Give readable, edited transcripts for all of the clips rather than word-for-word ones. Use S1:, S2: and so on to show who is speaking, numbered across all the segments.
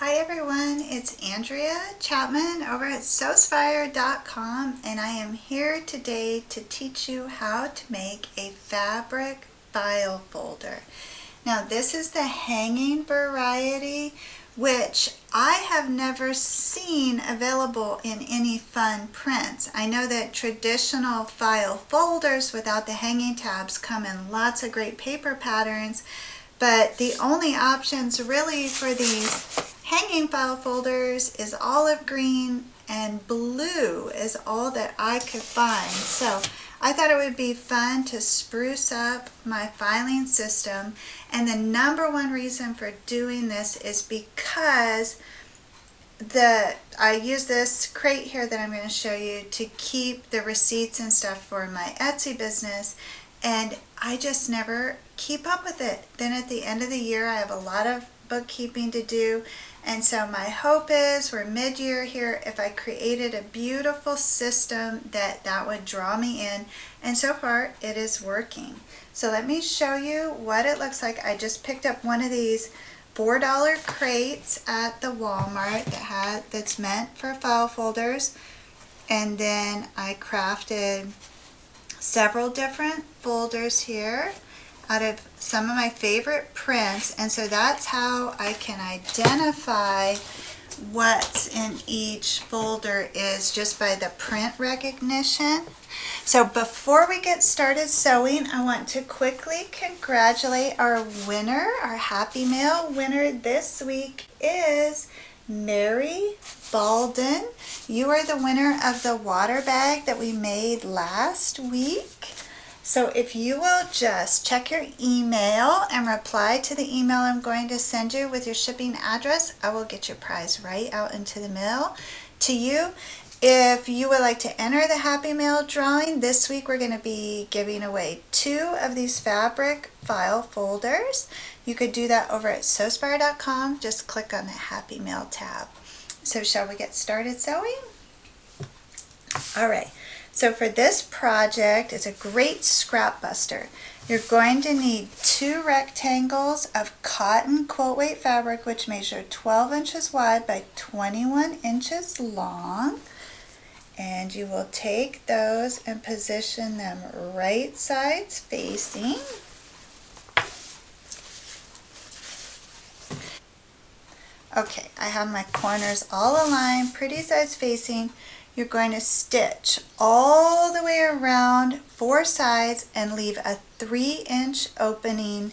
S1: Hi everyone, it's Andrea Chapman over at Sewspire.com, and I am here today to teach you how to make a fabric file folder. Now this is the hanging variety, which I have never seen available in any fun prints. I know that traditional file folders without the hanging tabs come in lots of great paper patterns, but the only options really for these hanging file folders is olive green and blue is all that I could find. So I thought it would be fun to spruce up my filing system, and the number one reason for doing this is because I use this crate here that I'm going to show you to keep the receipts and stuff for my Etsy business, and I just never keep up with it. Then at the end of the year I have a lot of bookkeeping to do, and so my hope is we're mid-year here, if I created a beautiful system that would draw me in, and so far it is working. So let me show you what it looks like. I just picked up one of these $4 crates at the Walmart that's meant for file folders, and then I crafted several different folders here out of some of my favorite prints, and so that's how I can identify what's in each folder is just by the print recognition. So before we get started sewing, I want to quickly congratulate our winner. Our Happy Mail winner this week is Mary Baldon. You are the winner of the water bag that we made last week. So if you will just check your email and reply to the email I'm going to send you with your shipping address, I will get your prize right out into the mail to you. If you would like to enter the Happy Mail drawing, this week we're going to be giving away 2 of these fabric file folders. You could do that over at Sewspire.com. Just click on the Happy Mail tab. So shall we get started sewing? All right. So for this project, it's a great scrap buster. You're going to need 2 rectangles of cotton quilt weight fabric, which measure 12 inches wide by 21 inches long. And you will take those and position them right sides facing. Okay, I have my corners all aligned, pretty sides facing. You're going to stitch all the way around 4 sides and leave a 3-inch opening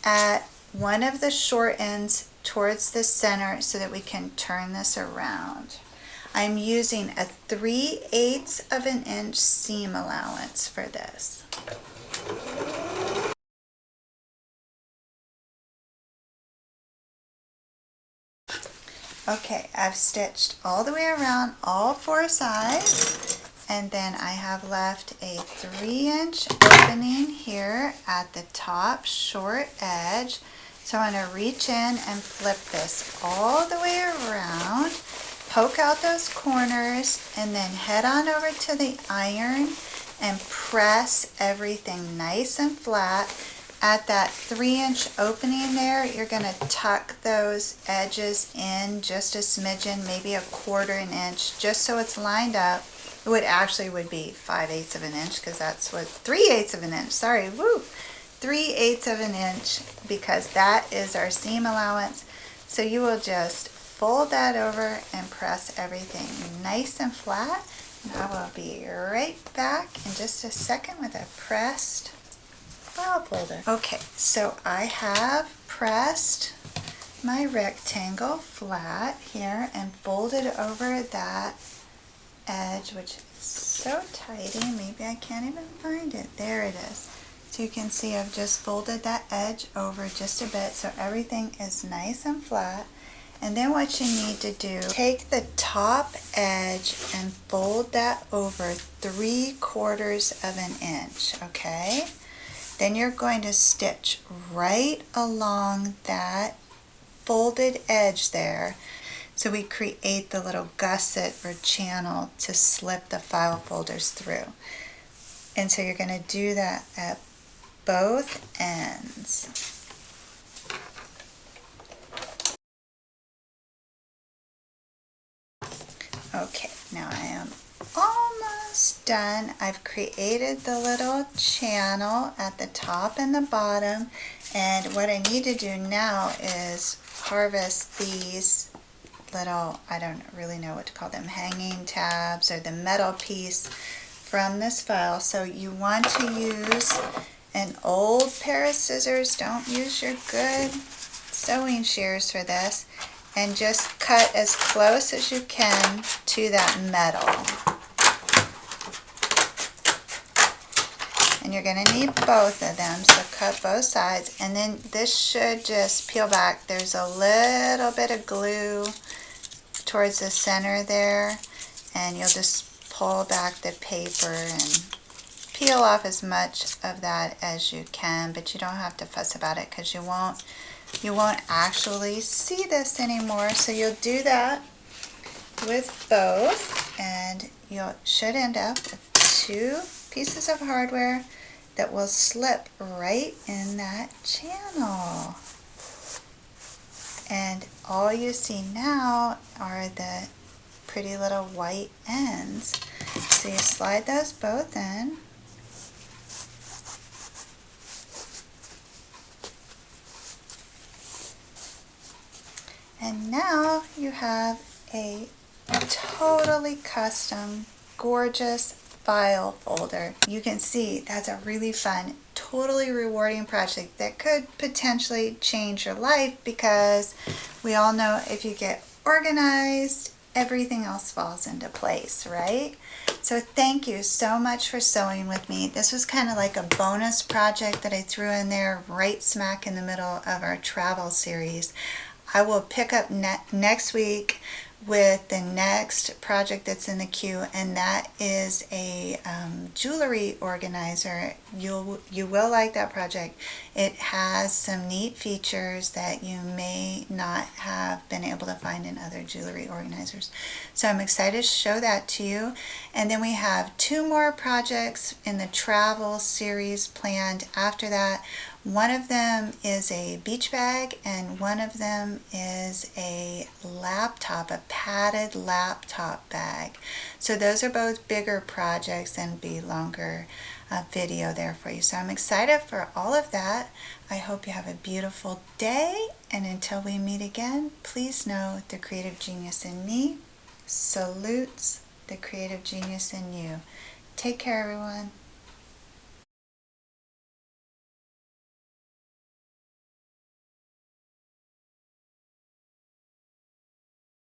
S1: at one of the short ends towards the center so that we can turn this around. I'm using a 3/8 of an inch seam allowance for this. Okay, I've stitched all the way around all 4 sides, and then I have left a 3-inch opening here at the top short edge. So I'm going to reach in and flip this all the way around, poke out those corners, and then head on over to the iron and press everything nice and flat. At that 3-inch opening there, you're going to tuck those edges in just a smidgen, maybe a 1/4 inch, just so it's lined up. It would be 5/8 of an inch, because that's what 3/8 of an inch, sorry, 3/8 of an inch, because that is our seam allowance. So you will just fold that over and press everything nice and flat. And I will be right back in just a second with a pressed file folder. Okay, so I have pressed my rectangle flat here and folded over that edge, which is so tidy, maybe I can't even find it. There it is. So you can see I've just folded that edge over just a bit so everything is nice and flat. And then what you need to do, take the top edge and fold that over 3/4 of an inch, okay? Then you're going to stitch right along that folded edge there, so we create the little gusset or channel to slip the file folders through. And so you're going to do that at both ends. Okay, now I am almost done. I've created the little channel at the top and the bottom, and what I need to do now is harvest these little, I don't really know what to call them, hanging tabs or the metal piece from this file. So you want to use an old pair of scissors. Don't use your good sewing shears for this, and just cut as close as you can to that metal. And you're going to need both of them, so cut both sides. And then this should just peel back. There's a little bit of glue towards the center there, and you'll just pull back the paper and peel off as much of that as you can, but you don't have to fuss about it because you won't actually see this anymore. So you'll do that with both, and you should end up with 2 pieces of hardware that will slip right in that channel. And all you see now are the pretty little white ends. So you slide those both in. And now you have a totally custom, gorgeous file folder. You can see that's a really fun, totally rewarding project that could potentially change your life, because we all know if you get organized, everything else falls into place, right? So thank you so much for sewing with me. This was kind of like a bonus project that I threw in there right smack in the middle of our travel series. I will pick up next week with the next project that's in the queue, and that is a jewelry organizer. You will like that project. It has some neat features that you may not have been able to find in other jewelry organizers. So I'm excited to show that to you. And then we have 2 more projects in the travel series planned after that. One of them is a beach bag, and one of them is a laptop, a padded laptop bag. So those are both bigger projects and be longer video there for you. So I'm excited for all of that. I hope you have a beautiful day, and until we meet again, please know the creative genius in me salutes the creative genius in you. Take care, everyone.